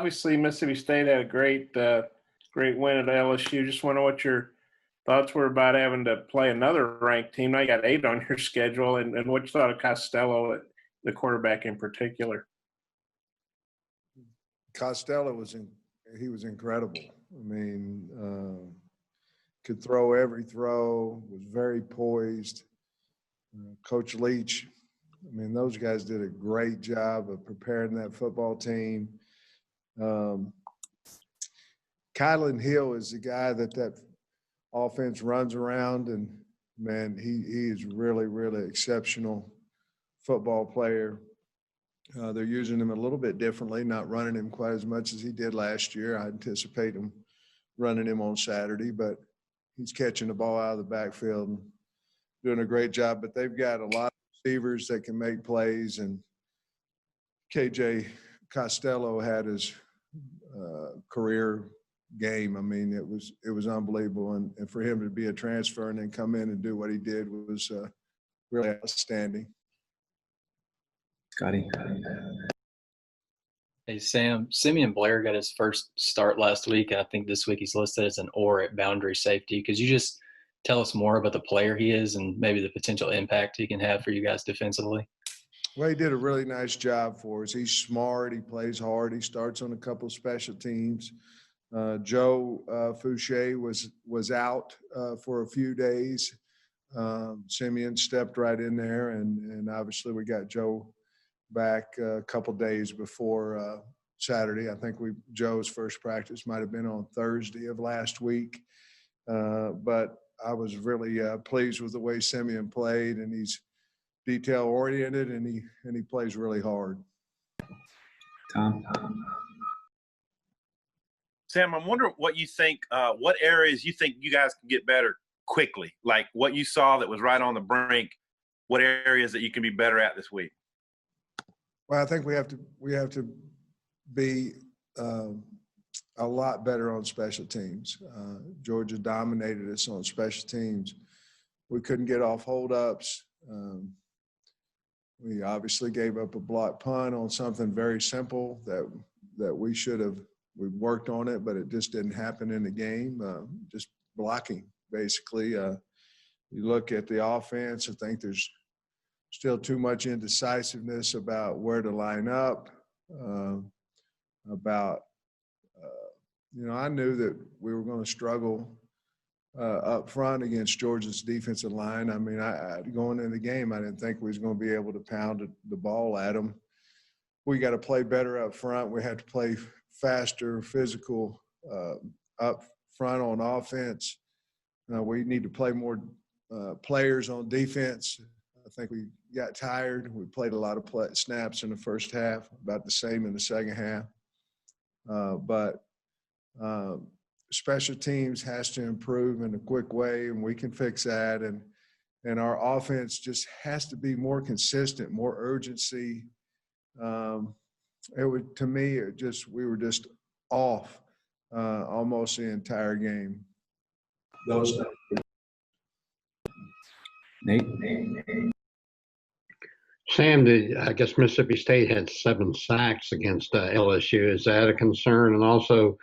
obviously Mississippi State had a great win at LSU. Just wonder what your thoughts were about having to play another ranked team. Now you got 8 on your schedule, and what you thought of Costello, the quarterback in particular. Costello was incredible. I mean, could throw every throw, was very poised. Coach Leach, I mean, those guys did a great job of preparing that football team. Kylan Hill is the guy that offense runs around, and man, he is really, really exceptional football player. They're using him a little bit differently, not running him quite as much as he did last year. I anticipate him running him on Saturday, but he's catching the ball out of the backfield and doing a great job. But they've got a lot of receivers that can make plays, and KJ Costello had his career game. I mean, it was unbelievable, and for him to be a transfer and then come in and do what he did was really outstanding. Scotty. Hey, Sam, Simeon Blair got his first start last week, and I think this week he's listed as an or at boundary safety. Could you just tell us more about the player he is and maybe the potential impact he can have for you guys defensively? Well, he did a really nice job for us. He's smart. He plays hard. He starts on a couple of special teams. Joe Fouché was out for a few days. Simeon stepped right in there, and obviously we got Joe back a couple days before Saturday. I think Joe's first practice might have been on Thursday of last week. But I was really pleased with the way Simeon played, and he's detail oriented, and he plays really hard. Tom. Sam, I'm wondering what you think, what areas you think you guys can get better quickly, like what you saw that was right on the brink, what areas that you can be better at this week? Well, I think we have to be a lot better on special teams. Georgia dominated us on special teams. We couldn't get off holdups. We obviously gave up a block punt on something very simple that we worked on it, but it just didn't happen in the game. Just blocking, basically. You look at the offense, I think there's still too much indecisiveness about where to line up, I knew that we were going to struggle up front against Georgia's defensive line. I mean, going into the game, I didn't think we was going to be able to pound the ball at them. We got to play better up front. We have to play faster, physical up front on offense. We need to play more players on defense. I think we got tired. We played a lot of snaps in the first half, about the same in the second half. But special teams has to improve in a quick way, and we can fix that. And our offense just has to be more consistent, more urgency. To me, we were just off almost the entire game. Nate. Sam, I guess Mississippi State had 7 sacks against LSU. Is that a concern? And also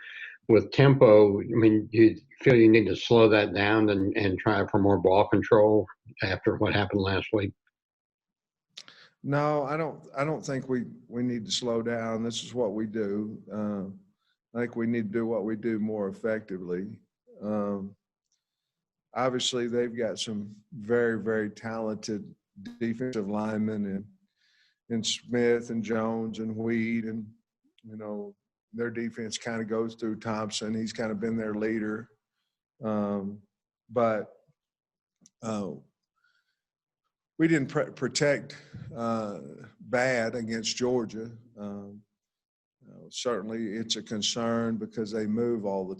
with tempo, I mean, do you feel you need to slow that down and try for more ball control after what happened last week? No, I don't think we need to slow down. This is what we do. I think we need to do what we do more effectively. Obviously, they've got some very, very talented defensive linemen in Smith and Jones and Weed, and their defense kind of goes through Thompson. He's kind of been their leader, but we didn't protect bad against Georgia. Certainly, it's a concern because they move all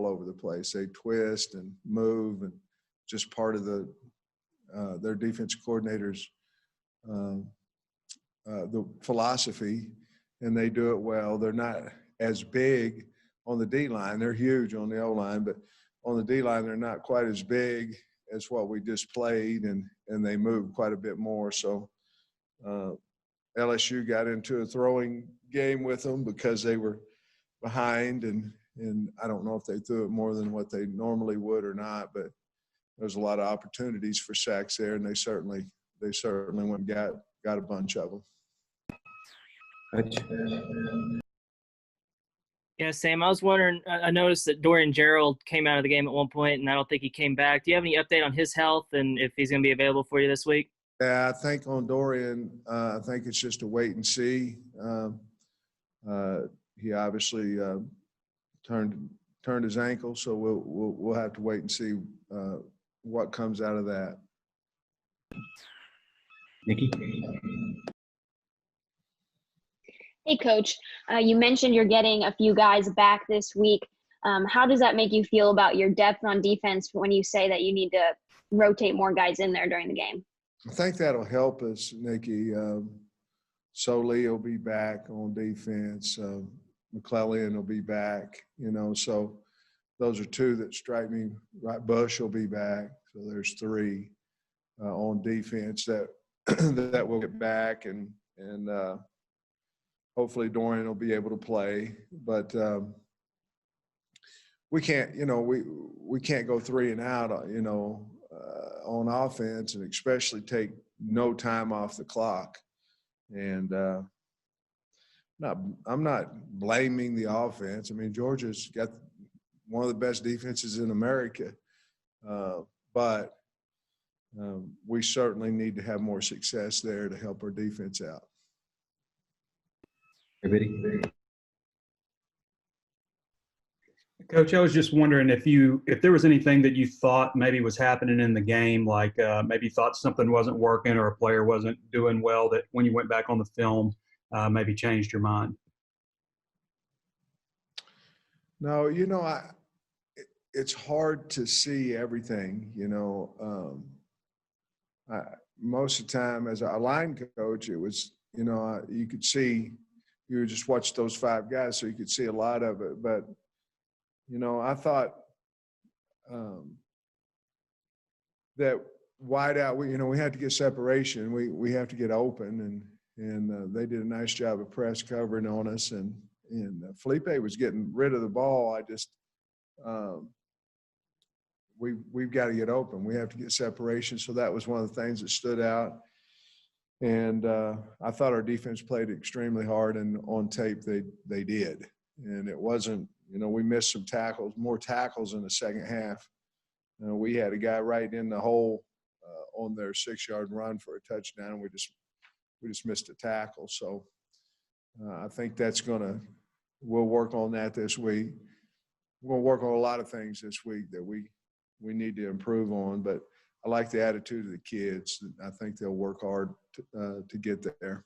over the place. They twist and move, and just part of their defensive coordinators' the philosophy, and they do it well. They're not as big on the D line. They're huge on the O line, but on the D line, they're not quite as big as what we just played, and they move quite a bit more. So LSU got into a throwing game with them because they were behind, and I don't know if they threw it more than what they normally would or not, but there's a lot of opportunities for sacks there, and they certainly went and got a bunch of them. Coach. Yeah, Sam, I was wondering, I noticed that Dorian Gerald came out of the game at one point, and I don't think he came back. Do you have any update on his health and if he's going to be available for you this week? Yeah, I think on Dorian, I think it's just a wait and see. He obviously turned his ankle, so we'll have to wait and see what comes out of that. Nikki. Hey, Coach. You mentioned you're getting a few guys back this week. How does that make you feel about your depth on defense when you say that you need to rotate more guys in there during the game? I think that'll help us, Nikki. Soley will be back on defense. McClellan will be back, so those are two that strike me. Right, Bush will be back. So there's three on defense that that will get back, and hopefully Dorian will be able to play. But we can't, we can't go 3 and out, on offense, and especially take no time off the clock. And I'm not blaming the offense. I mean, Georgia's got one of the best defenses in America, but we certainly need to have more success there to help our defense out. Coach, I was just wondering if there was anything that you thought maybe was happening in the game, like maybe you thought something wasn't working or a player wasn't doing well, that when you went back on the film, maybe changed your mind. No, it's hard to see everything. Most of the time as a line coach, it was, you could see, you just watch those 5 guys, so you could see a lot of it. But I thought that wide out, we had to get separation. We have to get open, and they did a nice job of press covering on us. And Felipe was getting rid of the ball. I just we've got to get open. We have to get separation. So that was one of the things that stood out. And I thought our defense played extremely hard, and on tape they did. And it wasn't, we missed some tackles, more tackles in the second half. We had a guy right in the hole on their 6-yard run for a touchdown. We just missed a tackle. So I think we'll work on that this week. We're going to work on a lot of things this week that we need to improve on. But I like the attitude of the kids. I think they'll work hard to get there.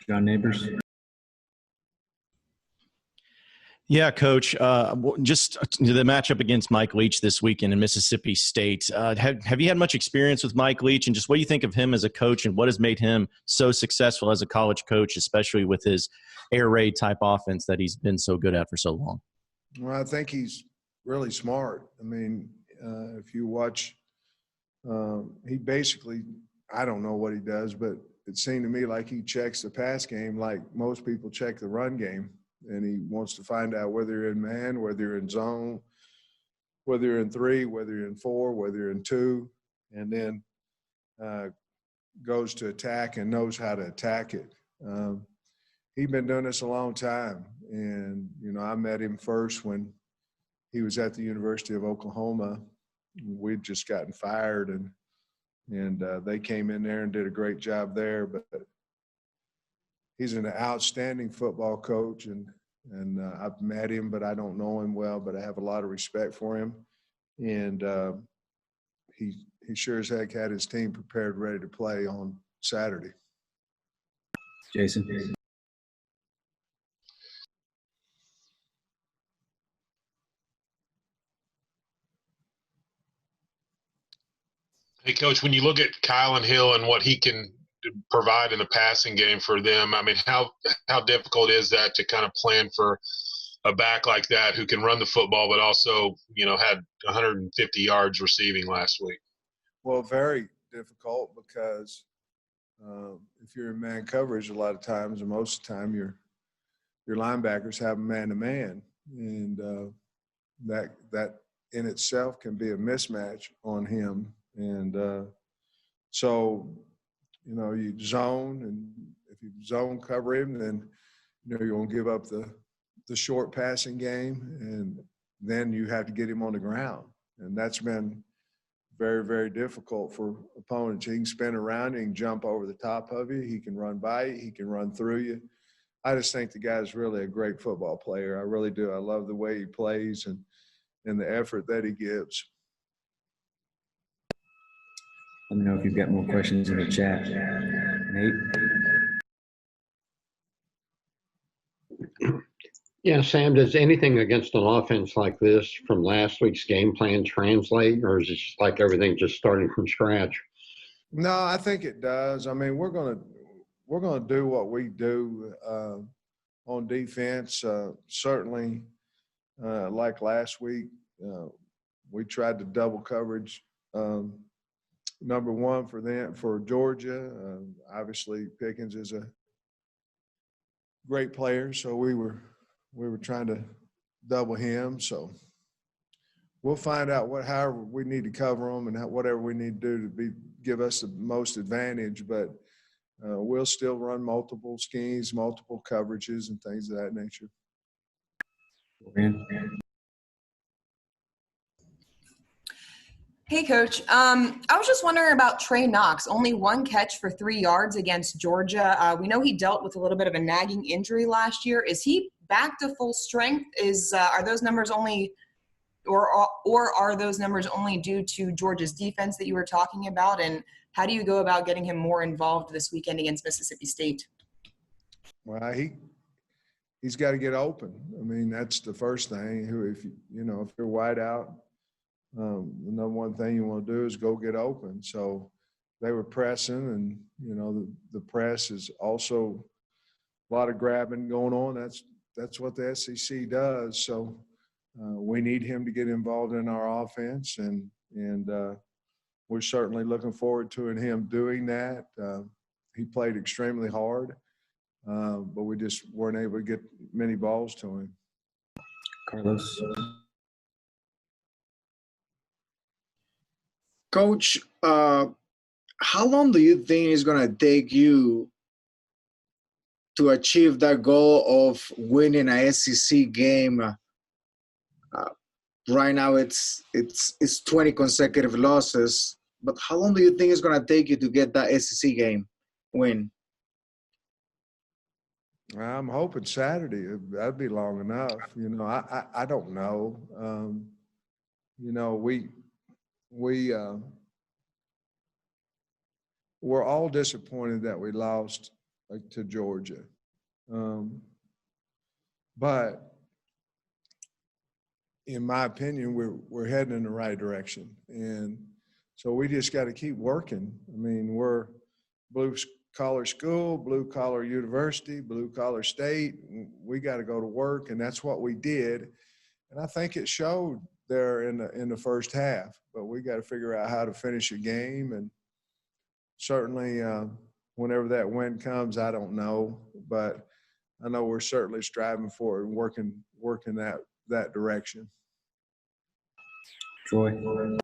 John Neighbors. Yeah, Coach. Just the matchup against Mike Leach this weekend in Mississippi State. Have you had much experience with Mike Leach, and just what do you think of him as a coach, and what has made him so successful as a college coach, especially with his air raid type offense that he's been so good at for so long? Well, I think he's really smart. I mean, if you watch, he basically, I don't know what he does, but it seemed to me like he checks the pass game like most people check the run game. And he wants to find out whether you're in man, whether you're in zone, whether you're in 3, whether you're in 4, whether you're in 2, and then goes to attack and knows how to attack it. He's been doing this a long time. And, I met him first when he was at the University of Oklahoma. We'd just gotten fired, and they came in there and did a great job there. But he's an outstanding football coach, and I've met him, but I don't know him well, but I have a lot of respect for him. And he sure as heck had his team prepared, ready to play on Saturday. Jason. Hey, Coach, when you look at Kylan Hill and what he can provide in the passing game for them, I mean, how difficult is that to kind of plan for a back like that who can run the football but also, had 150 yards receiving last week? Well, very difficult because if you're in man coverage a lot of times, and most of the time your linebackers have a man-to-man, and that in itself can be a mismatch on him. And so, you know, you zone, and if you zone cover him, then you know you're going to give up the short passing game, and then you have to get him on the ground, and that's been very, very difficult for opponents. He can spin around, he can jump over the top of you, he can run by you, he can run through you. I just think the guy's really a great football player. I really do. I love the way he plays and the effort that he gives. Let me know if you've got more questions in the chat. Nate? Yeah, Sam, does anything against an offense like this from last week's game plan translate, or is it just like everything just starting from scratch? No, I think it does. I mean, we're gonna do what we do on defense. Certainly, like last week, we tried to double coverage. Number one for Georgia. Obviously, Pickens is a great player, so we were trying to double him. So we'll find out however we need to cover them and whatever we need to do to give us the most advantage. But we'll still run multiple schemes, multiple coverages, and things of that nature. Hey, Coach. I was just wondering about Trey Knox. Only one catch for 3 yards against Georgia. We know he dealt with a little bit of a nagging injury last year. Is he back to full strength? Are those numbers only, or are those numbers only due to Georgia's defense that you were talking about? And how do you go about getting him more involved this weekend against Mississippi State? Well, he's got to get open. I mean, that's the first thing. If you're wide out, the number one thing you want to do is go get open. So they were pressing, and the press is also a lot of grabbing going on. That's what the SEC does. So we need him to get involved in our offense, and we're certainly looking forward to him doing that. He played extremely hard, but we just weren't able to get many balls to him. Carlos? Coach, how long do you think it's going to take you to achieve that goal of winning a SEC game? Right now it's 20 consecutive losses, but how long do you think it's going to take you to get that SEC game win? I'm hoping Saturday. That'd be long enough. I don't know. We're all disappointed that we lost to Georgia. But in my opinion, we're heading in the right direction. And so we just got to keep working. I mean, we're blue-collar school, blue-collar university, blue-collar state. We got to go to work, and that's what we did. And I think it showed there in the first half. But we got to figure out how to finish a game. And certainly whenever that win comes, I don't know. But I know we're certainly striving for it and working that direction. Troy?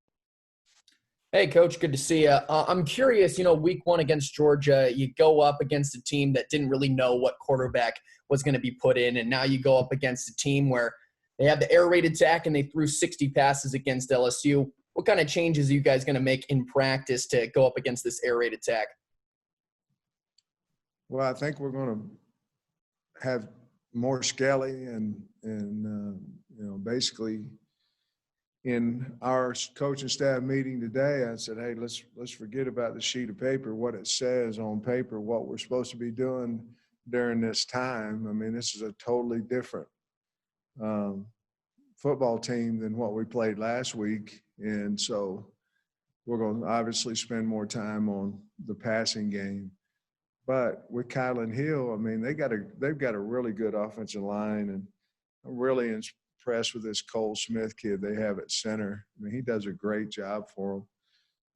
Hey, Coach, good to see you. I'm curious, week one against Georgia, you go up against a team that didn't really know what quarterback was going to be put in, and now you go up against a team where they have the air raid attack and they threw 60 passes against LSU. What kind of changes are you guys going to make in practice to go up against this air raid attack? Well, I think we're going to have more Skelly and basically in our coaching staff meeting today, I said, hey, let's forget about the sheet of paper, what it says on paper, what we're supposed to be doing during this time. I mean, this is a totally different football team than what we played last week. And so we're going to obviously spend more time on the passing game. But with Kylan Hill, I mean, they've got a really good offensive line, and I'm really impressed with this Cole Smith kid they have at center. I mean, he does a great job for them.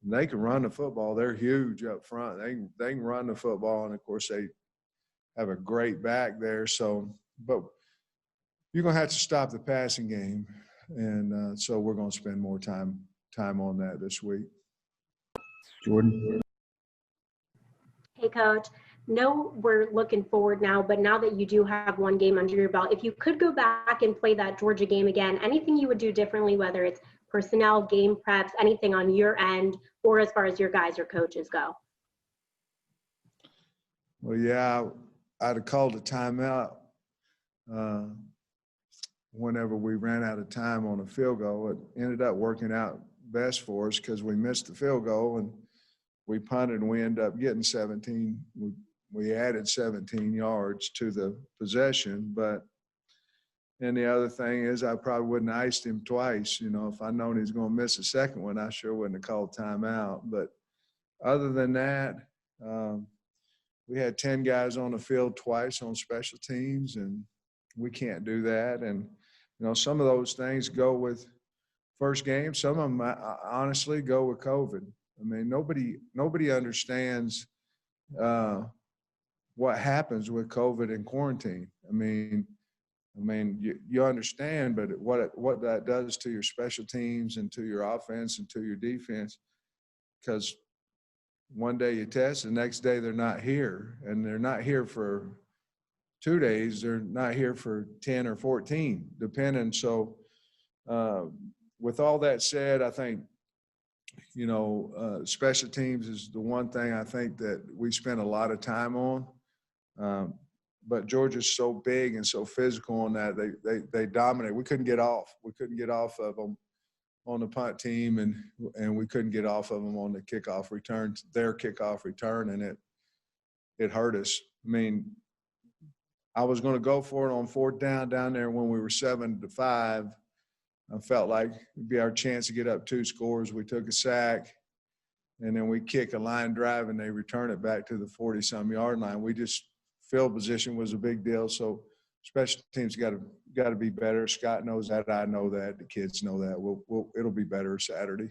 And they can run the football. They're huge up front. They can run the football, and of course they have a great back there. So but you're going to have to stop the passing game. And so we're going to spend more time on that this week. Jordan? Hey, Coach. No, we're looking forward now, but now that you do have one game under your belt, if you could go back and play that Georgia game again, anything you would do differently, whether it's personnel, game preps, anything on your end, or as far as your guys or coaches go? Well, yeah, I'd have called a timeout whenever we ran out of time on a field goal. It ended up working out best for us because we missed the field goal and we punted and we ended up getting 17. We added 17 yards to the possession, but and the other thing is I probably wouldn't have iced him twice. You know, if I'd known he was going to miss a second one, I sure wouldn't have called timeout. But other than that, we had 10 guys on the field twice on special teams, and we can't do that. And, you know, some of those things go with first game. Some of them, honestly, go with COVID. I mean, nobody understands what happens with COVID and quarantine. I mean, you understand, but what that does to your special teams and to your offense and to your defense, because one day you test, the next day they're not here, and they're not here for 2 days. They're not here for 10 or 14, depending. So with all that said, I think, you know, special teams is the one thing I think that we spend a lot of time on. But Georgia's so big and so physical on that, they dominate. We couldn't get off. We couldn't get off of them on the punt team, and we couldn't get off of them on the kickoff return, their kickoff return, and it hurt us. I mean, I was going to go for it on fourth down there when we were 7-5. I felt like it'd be our chance to get up 2 scores. We took a sack, and then we kick a line drive, and they return it back to the 40-some yard line. We just field position was a big deal. So special teams got to be better. Scott knows that. I know that. The kids know that. It'll be better Saturday.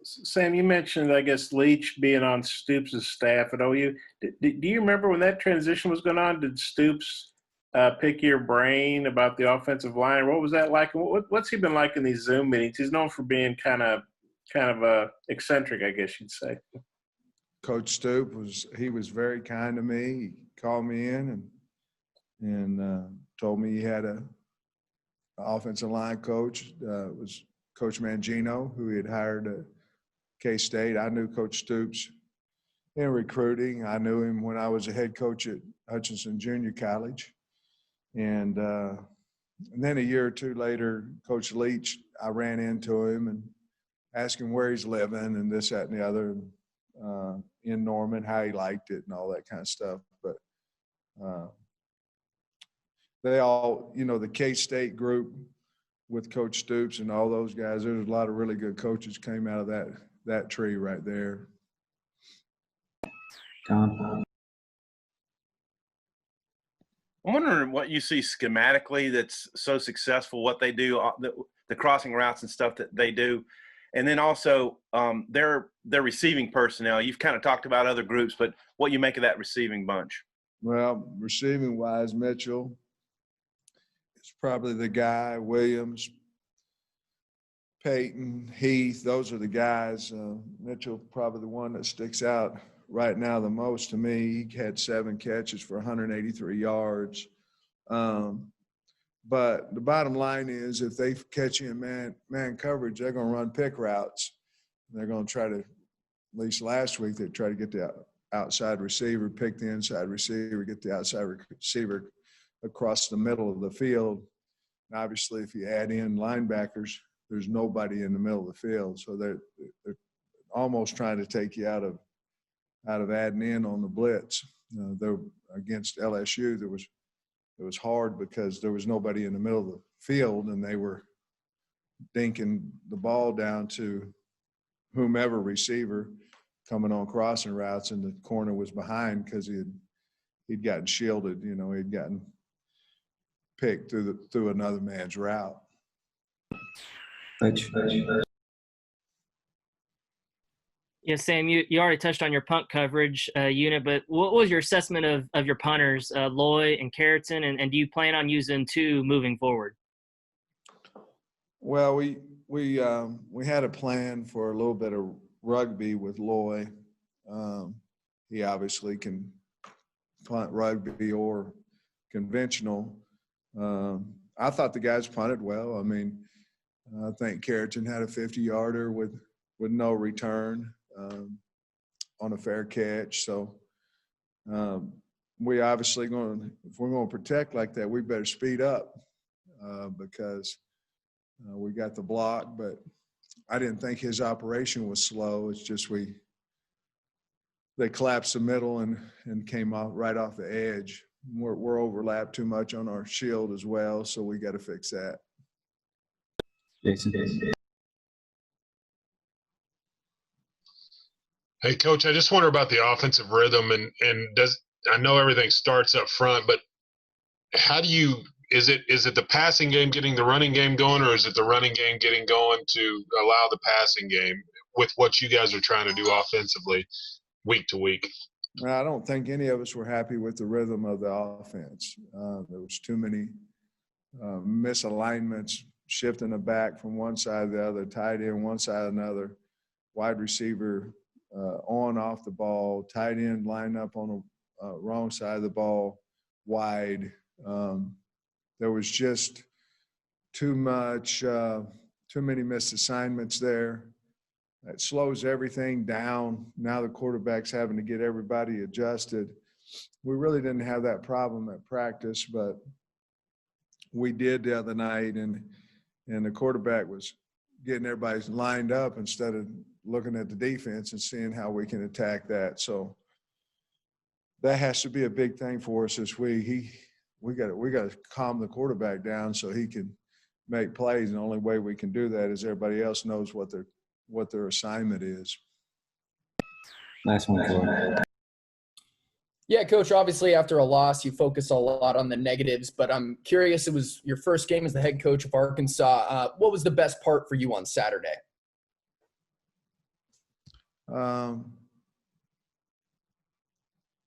Sam, you mentioned, I guess, Leach being on Stoops' staff at OU. Do you remember when that transition was going on? Did Stoops pick your brain about the offensive line? What was that like? What's he been like in these Zoom meetings? He's known for being kind of eccentric, I guess you'd say. Coach Stoop was very kind to me. He called me in and told me he had an offensive line coach. It was Coach Mangino, who he had hired at K-State. I knew Coach Stoops in recruiting. I knew him when I was a head coach at Hutchinson Junior College. And then a year or two later, Coach Leach, I ran into him and asked him where he's living and this, that, and the other in Norman, how he liked it and all that kind of stuff. But they all, you know, the K-State group with Coach Stoops and all those guys, there's a lot of really good coaches came out of that tree right there. Tom? I'm wondering what you see schematically that's so successful, what they do, the crossing routes and stuff that they do. And then also their receiving personnel. You've kind of talked about other groups, but what you make of that receiving bunch? Well, receiving-wise, Mitchell is probably the guy. Williams, Peyton, Heath, those are the guys. Mitchell probably the one that sticks out right now the most to me. He had 7 catches for 183 yards. But the bottom line is if they catch you in man coverage, they're going to run pick routes. They're going to try to, at least last week, they tried to get the outside receiver, pick the inside receiver, get the outside receiver across the middle of the field. And obviously, if you add in linebackers, there's nobody in the middle of the field. So they're almost trying to take you out of adding in on the blitz. They're against LSU. It was hard because there was nobody in the middle of the field, and they were dinking the ball down to whomever receiver coming on crossing routes, and the corner was behind because he'd gotten shielded. You know, he'd gotten picked through another man's route. Yeah, Sam, you already touched on your punt coverage unit, but what was your assessment of your punters, Loy and Carrollton, and do you plan on using two moving forward? Well, we had a plan for a little bit of rugby with Loy. He obviously can punt rugby or conventional. I thought the guys punted well. I mean, I think Carrollton had a 50-yarder with no return on a fair catch. So we obviously if we're going to protect like that, we better speed up because we got the block. But I didn't think his operation was slow. It's just they collapsed the middle and came off right off the edge. We're overlapped too much on our shield as well, so we got to fix that. Jason. Hey, Coach, I just wonder about the offensive rhythm and I know everything starts up front, but how do you is it the passing game getting the running game going, or is it the running game getting going to allow the passing game with what you guys are trying to do offensively week to week? I don't think any of us were happy with the rhythm of the offense. There was too many misalignments, shifting the back from one side to the other, tight end one side to another, wide receiver on off the ball, tight end lined up on the wrong side of the ball, wide. There was just too many missed assignments there. It slows everything down. Now the quarterback's having to get everybody adjusted. We really didn't have that problem at practice, but we did the other night, and the quarterback was getting everybody lined up instead of looking at the defense and seeing how we can attack that. So that has to be a big thing for us this week. We got to calm the quarterback down so he can make plays, and the only way we can do that is everybody else knows what their assignment is. Last one, Coach. Yeah, Coach, obviously after a loss, you focus a lot on the negatives, but I'm curious, it was your first game as the head coach of Arkansas. What was the best part for you on Saturday?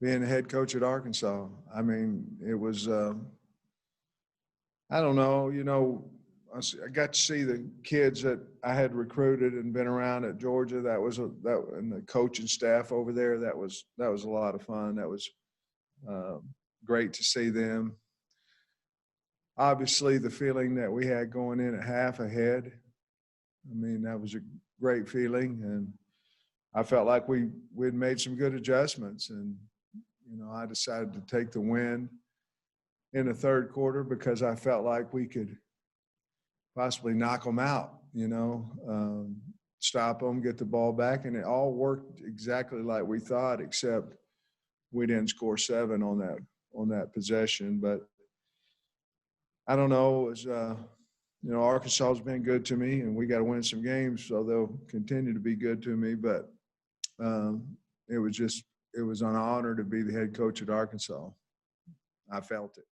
Being the head coach at Arkansas. I mean, it was, I don't know, I got to see the kids that I had recruited and been around at Georgia. And the coaching staff over there. That was a lot of fun. That was great to see them. Obviously, the feeling that we had going in at half ahead. I mean, that was a great feeling, and I felt like we'd made some good adjustments. And I decided to take the win in the third quarter because I felt like we could possibly knock them out, stop them, get the ball back. And it all worked exactly like we thought, except we didn't score 7 on that possession. But I don't know. It was, Arkansas has been good to me, and we got to win some games, so they'll continue to be good to me. But it was an honor to be the head coach at Arkansas. I felt it.